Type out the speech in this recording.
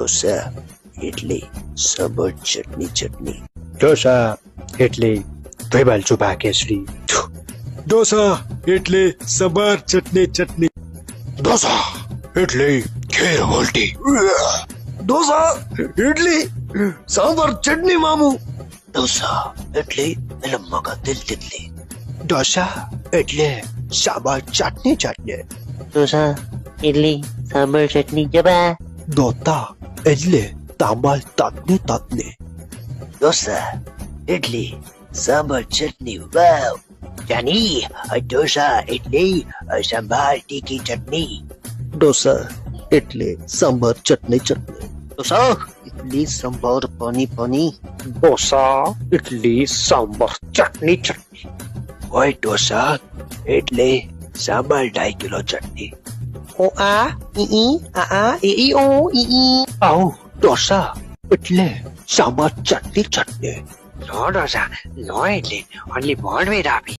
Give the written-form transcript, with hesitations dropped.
ઢોસા ઇડલી સાંભર ચટણી ચટણી. ઢોસા ઇડલી ધોઈબાલ ચૂપા કેસરી. ઢોસા ઇડલી સંભાર ચટણી ચટણી. ઢોસા ઇડલી ખીર ઉલટી. ઢોસા ઇડલી સાંભર ચટણી મામુ. ઢોસા ઇડલી લંબાકા દિલ તિતલી. ઢોસા ઇડલી સાંભાર ચટણી ચટણી. ઢોસા ઇડલી સાંભર ચટણી જબા. દોતા ઇડલી તાંબાલ તાતને તાતને. ઢોસા ઇડલી સાંભર ચટણી વાવ. જાની ઢોસા ઇડલી સાંભાર તીખી ચટણી. ઢોસા ઇડલી સાંભાર ચટણી ચટણી. ઢોસા ઇડલી સાંભાર પાણી પાણી. ઢોસા ઇડલી સાંભાર ચટણી ચટણી. ઓય ઢોસા ઇડલી સાંભાર 2.5 કિલો ચટણી. ઓ આ ઈ આ ઈ ઓ ઈ. આવો ઢોસા ઇડલી સાંભાર ચટણી ચટણી. No, Rosa, no, Edley. Only one way, Ravi.